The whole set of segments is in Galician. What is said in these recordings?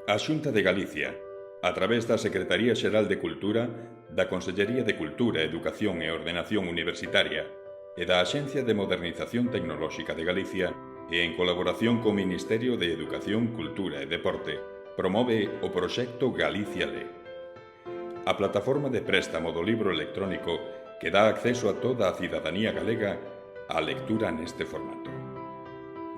A Xunta de Galicia, a través da Secretaría Xeral de Cultura, da Consellería de Cultura, Educación e Ordenación Universitaria e da Axencia de Modernización Tecnolóxica de Galicia e en colaboración co Ministerio de Educación, Cultura e Deporte, promove o proxecto Galicia Lé. A plataforma de préstamo do libro electrónico que dá acceso a toda a cidadanía galega á lectura neste formato.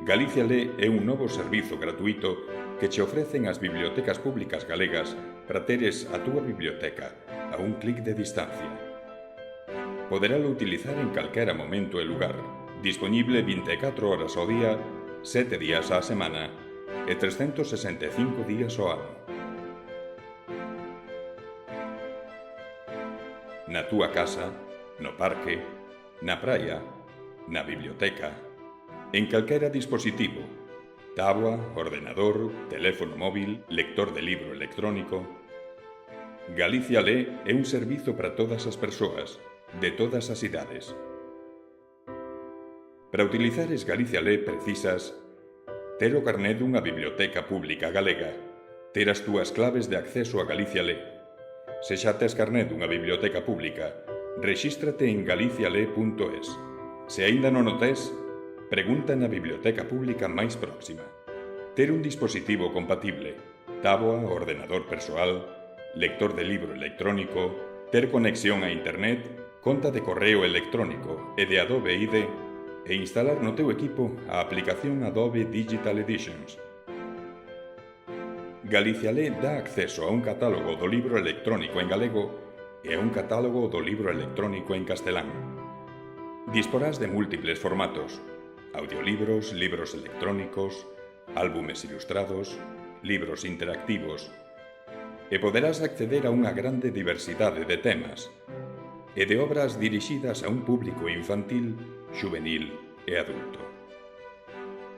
Galicia Lé é un novo servizo gratuito que che ofrecen as bibliotecas públicas galegas para teres a túa biblioteca a un clic de distancia. Poderalo utilizar en calquera momento e lugar, disponible 24 horas ao día, 7 días á semana e 365 días ao ano. Na túa casa, no parque, na praia, na biblioteca, en calquera dispositivo, táboa, ordenador, teléfono móvil, lector de libro electrónico. Galicia Lé é un servizo para todas as persoas, de todas as idades. Para utilizares Galicia Lé precisas ter o carné dunha biblioteca pública galega, ter as túas claves de acceso a Galicia Lé. Se xa tes carné dunha biblioteca pública, rexístrate en galiciale.es. Se aínda non o tes, pregunta na biblioteca pública máis próxima. Ter un dispositivo compatible, táboa, ordenador persoal, lector de libro electrónico, ter conexión a internet, conta de correo electrónico e de Adobe ID e instalar no teu equipo a aplicación Adobe Digital Editions. Galicia Lé dá acceso a un catálogo do libro electrónico en galego e a un catálogo do libro electrónico en castelán. Disporás de múltiples formatos: audiolibros, libros electrónicos, álbumes ilustrados, libros interactivos, e poderás acceder a unha grande diversidade de temas e de obras dirixidas a un público infantil, xuvenil e adulto.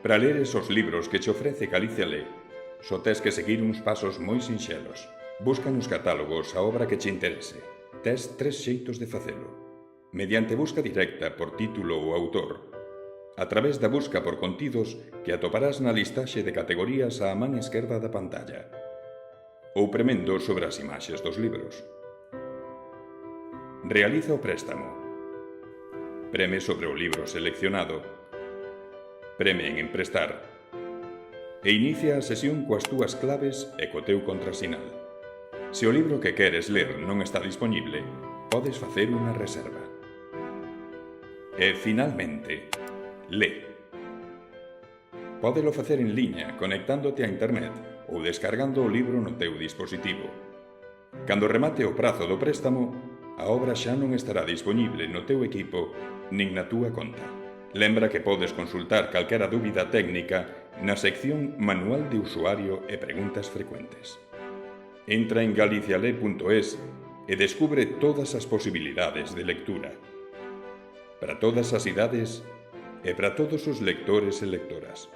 Para ler esos libros que che ofrece Galicia Lé, só tes que seguir uns pasos moi sinxelos. Busca nos catálogos a obra que che interese. Tes 3 xeitos de facelo: mediante busca directa por título ou autor, a través da busca por contidos que atoparás na listaxe de categorías á man esquerda da pantalla, ou premendo sobre as imaxes dos libros. Realiza o préstamo. Preme sobre o libro seleccionado. Preme en emprestar. E inicia a sesión coas túas claves e co teu contrasinal. Se o libro que queres ler non está disponible, podes facer unha reserva. E, finalmente, lé. Pódelo facer en liña, conectándote a internet ou descargando o libro no teu dispositivo. Cando remate o prazo do préstamo, a obra xa non estará disponible no teu equipo nin na túa conta. Lembra que podes consultar calquera dúbida técnica na sección Manual de usuario e preguntas frecuentes. Entra en galiciale.es e descubre todas as posibilidades de lectura. Para todas as idades e para todos os lectores e lectoras.